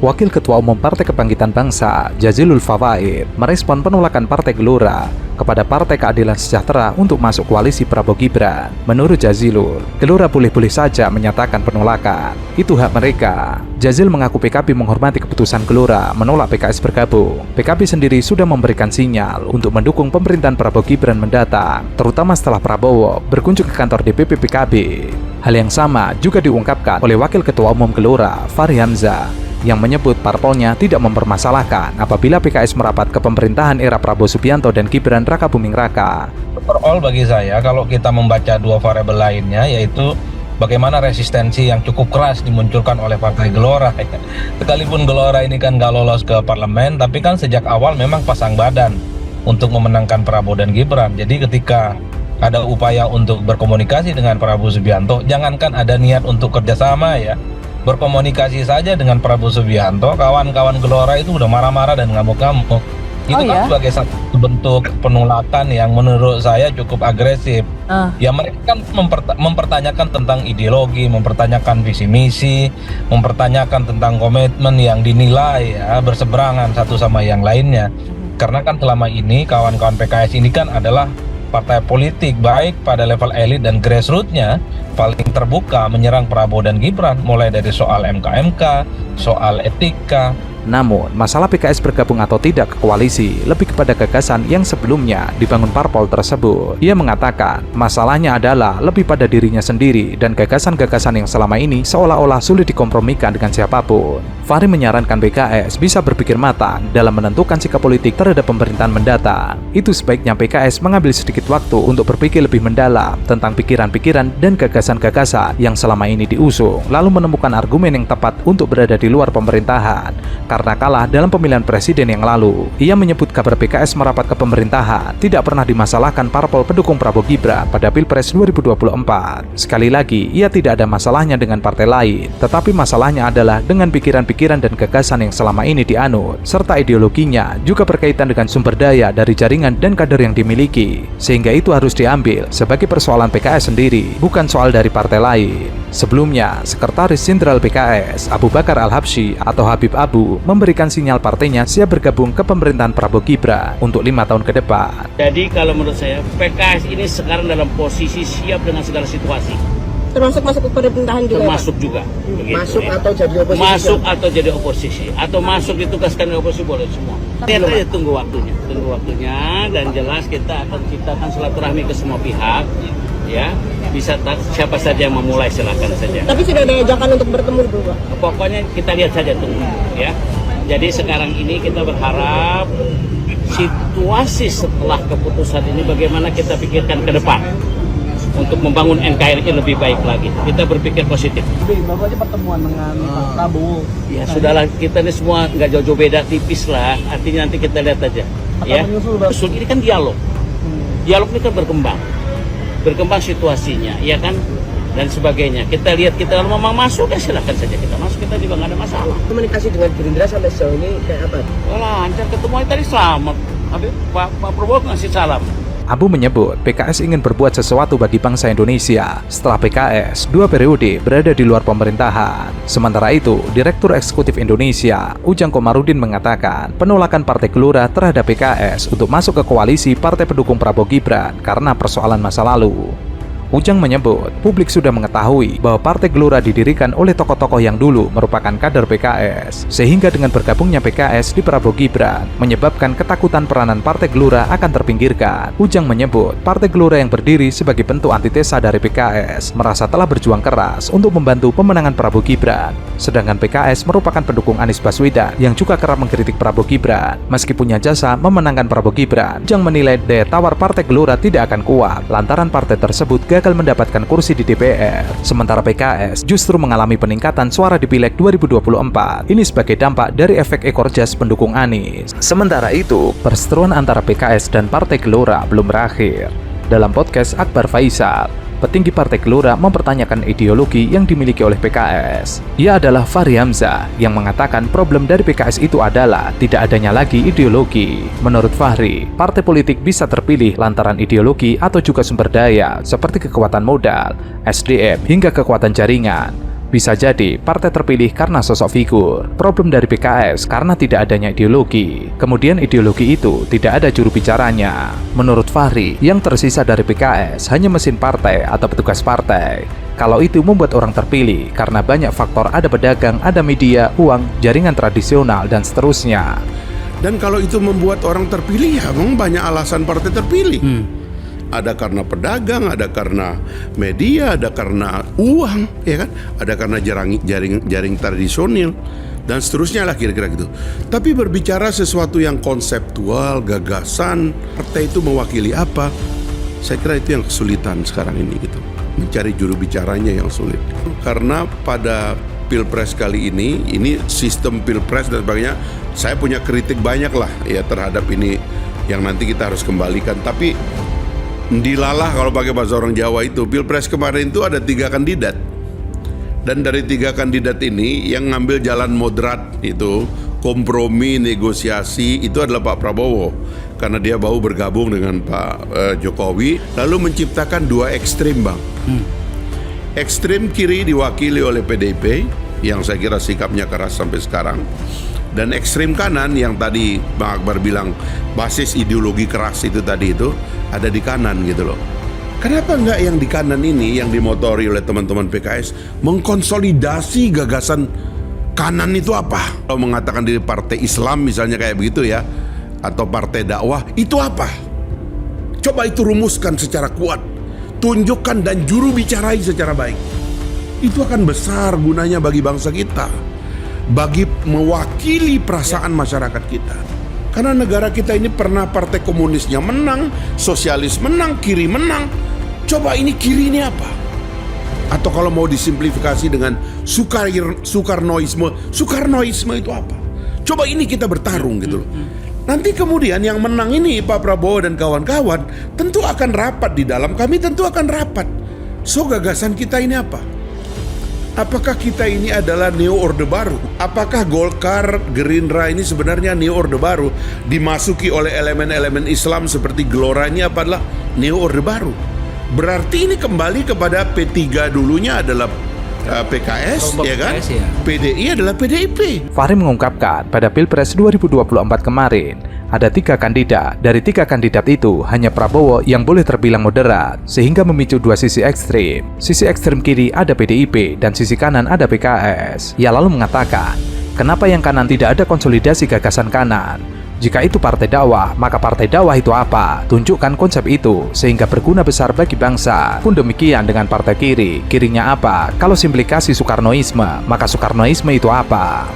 Wakil Ketua Umum Partai Kebangkitan Bangsa, Jazilul Fawaid, merespon penolakan Partai Gelora kepada Partai Keadilan Sejahtera untuk masuk koalisi Prabowo Gibran. Menurut Jazilul, Gelora boleh-boleh saja menyatakan penolakan. Itu hak mereka. Jazil mengaku PKB menghormati keputusan Gelora menolak PKS bergabung. PKB sendiri sudah memberikan sinyal untuk mendukung pemerintahan Prabowo Gibran mendatang, terutama setelah Prabowo berkunjung ke kantor DPP PKB. Hal yang sama juga diungkapkan oleh Wakil Ketua Umum Gelora, Fahri Hamzah, yang menyebut parpolnya tidak mempermasalahkan apabila PKS merapat ke pemerintahan era Prabowo Subianto dan Gibran Rakabuming Raka. Overall bagi saya, kalau kita membaca dua variabel lainnya, yaitu bagaimana resistensi yang cukup keras dimunculkan oleh Partai Gelora. Sekalipun Gelora ini kan nggak lolos ke parlemen, tapi kan sejak awal memang pasang badan untuk memenangkan Prabowo dan Gibran. Jadi ketika ada upaya untuk berkomunikasi dengan Prabowo Subianto, jangankan ada niat untuk kerjasama ya, berkomunikasi saja dengan Prabowo Subianto, kawan-kawan Gelora itu udah marah-marah dan ngamuk-ngamuk. Itu kan sebagai satu bentuk penolakan yang menurut saya cukup agresif. Ya mereka kan mempertanyakan tentang ideologi, mempertanyakan visi misi, mempertanyakan tentang komitmen yang dinilai ya berseberangan satu sama yang lainnya. Karena kan selama ini kawan-kawan PKS ini kan adalah partai politik baik pada level elit dan grassroots-nya paling terbuka menyerang Prabowo dan Gibran, mulai dari soal MK-MK, soal etika. Namun, masalah PKS bergabung atau tidak ke koalisi lebih kepada gagasan yang sebelumnya dibangun parpol tersebut. Ia mengatakan, masalahnya adalah lebih pada dirinya sendiri dan gagasan-gagasan yang selama ini seolah-olah sulit dikompromikan dengan siapapun. Fahri menyarankan PKS bisa berpikir matang dalam menentukan sikap politik terhadap pemerintahan mendatang. Itu sebaiknya PKS mengambil sedikit waktu untuk berpikir lebih mendalam tentang pikiran-pikiran dan gagasan-gagasan yang selama ini diusung, lalu menemukan argumen yang tepat untuk berada di luar pemerintahan. Karena kalah dalam pemilihan presiden yang lalu, ia menyebut kabar PKS merapat ke pemerintahan tidak pernah dimasalahkan parpol pendukung Prabowo Gibran pada Pilpres 2024. Sekali lagi, ia tidak ada masalahnya dengan partai lain, tetapi masalahnya adalah dengan pikiran-pikiran dan gagasan yang selama ini dianut, serta ideologinya juga berkaitan dengan sumber daya dari jaringan dan kader yang dimiliki, sehingga itu harus diambil sebagai persoalan PKS sendiri, bukan soal dari partai lain. Sebelumnya, Sekretaris Jenderal PKS, Abu Bakar Al-Habsyi atau Habib Abu, memberikan sinyal partainya siap bergabung ke pemerintahan Prabowo Gibran untuk 5 tahun ke depan. Jadi kalau menurut saya, PKS ini sekarang dalam posisi siap dengan segala situasi. Termasuk masuk ke pemerintahan juga? Termasuk juga. Begitu, masuk ya. Atau jadi oposisi? Masuk atau jadi oposisi. Atau masuk ditugaskan di oposisi, boleh semua. Lihat aja, tunggu waktunya. Dan jelas kita akan ciptakan silaturahmi ke semua pihak. Ya, bisa siapa saja yang memulai silakan saja. Tapi sudah ada ajakan untuk bertemu dulu, Pak? Pokoknya kita lihat saja tunggu, ya. Jadi sekarang ini kita berharap situasi setelah keputusan ini bagaimana kita pikirkan ke depan untuk membangun NKRI lebih baik lagi. Kita berpikir positif. Bapak aja pertemuan dengan Pak Prabowo. Ya sudahlah, kita ini semua nggak jauh-jauh beda, tipis lah. Artinya nanti kita lihat aja. Ya, usul ini kan dialog. Dialog ini kan berkembang situasinya, ya kan, dan sebagainya. Kita lihat, kita kalau memang masuk ya silakan saja kita masuk, kita juga nggak ada masalah. Komunikasi dengan Gerindra sampai sejauh ini kayak apa? Lancar, ketemu tadi selamat. Pak Prabowo ngasih salam. Abu menyebut PKS ingin berbuat sesuatu bagi bangsa Indonesia setelah PKS 2 periode berada di luar pemerintahan. Sementara itu, Direktur Eksekutif Indonesia, Ujang Komarudin mengatakan penolakan Partai Gelora terhadap PKS untuk masuk ke koalisi partai pendukung Prabowo Gibran karena persoalan masa lalu. Ujang menyebut, publik sudah mengetahui bahwa Partai Gelora didirikan oleh tokoh-tokoh yang dulu merupakan kader PKS, sehingga dengan bergabungnya PKS di Prabowo Gibran, menyebabkan ketakutan peranan Partai Gelora akan terpinggirkan. Ujang menyebut, Partai Gelora yang berdiri sebagai bentuk antitesa dari PKS, merasa telah berjuang keras untuk membantu pemenangan Prabowo Gibran, sedangkan PKS merupakan pendukung Anies Baswedan yang juga kerap mengkritik Prabowo Gibran. Meski punya jasa memenangkan Prabowo Gibran, Ujang menilai daya tawar Partai Gelora tidak akan kuat, lantaran partai tersebut gagal mendapatkan kursi di DPR. Sementara PKS justru mengalami peningkatan suara di Pileg 2024. Ini sebagai dampak dari efek ekor jas pendukung Anies. Sementara itu, perseteruan antara PKS dan Partai Gelora belum berakhir. Dalam podcast Akbar Faisal, petinggi Partai Gelora mempertanyakan ideologi yang dimiliki oleh PKS. Ia adalah Fahri Hamzah yang mengatakan problem dari PKS itu adalah tidak adanya lagi ideologi. Menurut Fahri, partai politik bisa terpilih lantaran ideologi atau juga sumber daya seperti kekuatan modal, SDM hingga kekuatan jaringan. Bisa jadi partai terpilih karena sosok figur. Problem dari PKS karena tidak adanya ideologi. Kemudian ideologi itu tidak ada juru bicaranya. Menurut Fahri, yang tersisa dari PKS hanya mesin partai atau petugas partai. Kalau itu membuat orang terpilih karena banyak faktor, ada pedagang, ada media, uang, jaringan tradisional, dan seterusnya. Dan kalau itu membuat orang terpilih, ya memang banyak alasan partai terpilih. Ada karena pedagang, ada karena media, ada karena uang, ya kan? Ada karena jaring tradisional dan seterusnya lah kira-kira gitu. Tapi berbicara sesuatu yang konseptual, gagasan, partai itu mewakili apa? Saya kira itu yang kesulitan sekarang ini gitu. Mencari juru bicaranya yang sulit. Karena pada Pilpres kali ini sistem Pilpres dan sebagainya, saya punya kritik banyak lah ya terhadap ini yang nanti kita harus kembalikan. Tapi dilalah kalau pakai bahasa orang Jawa itu, Pilpres kemarin itu ada 3 kandidat. Dan dari 3 kandidat ini yang ngambil jalan moderat itu, kompromi, negosiasi, itu adalah Pak Prabowo. Karena dia mau bergabung dengan Pak Jokowi, lalu menciptakan 2 ekstrim, Bang. Ekstrim kiri diwakili oleh PDIP, yang saya kira sikapnya keras sampai sekarang. Dan ekstrim kanan yang tadi Bang Akbar bilang basis ideologi keras itu tadi itu ada di kanan gitu loh. Kenapa enggak yang di kanan ini yang dimotori oleh teman-teman PKS mengkonsolidasi gagasan kanan itu apa? Kalau mengatakan diri partai Islam misalnya kayak begitu ya, atau partai dakwah, itu apa? Coba itu rumuskan secara kuat, tunjukkan dan juru bicarai secara baik. Itu akan besar gunanya bagi bangsa kita, bagi mewakili perasaan masyarakat kita. Karena negara kita ini pernah partai komunisnya menang, sosialis menang, kiri menang. Coba ini kiri ini apa? Atau kalau mau disimplifikasi dengan Soekarnoisme itu apa? Coba ini kita bertarung gitu loh. Nanti kemudian yang menang ini Pak Prabowo dan kawan-kawan tentu akan rapat di dalam, kami tentu akan rapat. So gagasan kita ini apa? Apakah kita ini adalah Neo Orde Baru? Apakah Golkar, Gerindra ini sebenarnya Neo Orde Baru dimasuki oleh elemen-elemen Islam seperti Gelora ini adalah Neo Orde Baru? Berarti ini kembali kepada P3 dulunya adalah PKS, ya kan? PDI adalah PDIP. Fahri mengungkapkan pada Pilpres 2024 kemarin, ada 3 kandidat. Dari 3 kandidat itu, hanya Prabowo yang boleh terbilang moderat, sehingga memicu 2 sisi ekstrim. Sisi ekstrim kiri ada PDIP, dan sisi kanan ada PKS. Ia lalu mengatakan, kenapa yang kanan tidak ada konsolidasi gagasan kanan? Jika itu partai dakwah, maka partai dakwah itu apa? Tunjukkan konsep itu, sehingga berguna besar bagi bangsa. Pun demikian dengan partai kiri, kirinya apa? Kalau simplikasi Soekarnoisme, maka Soekarnoisme itu apa?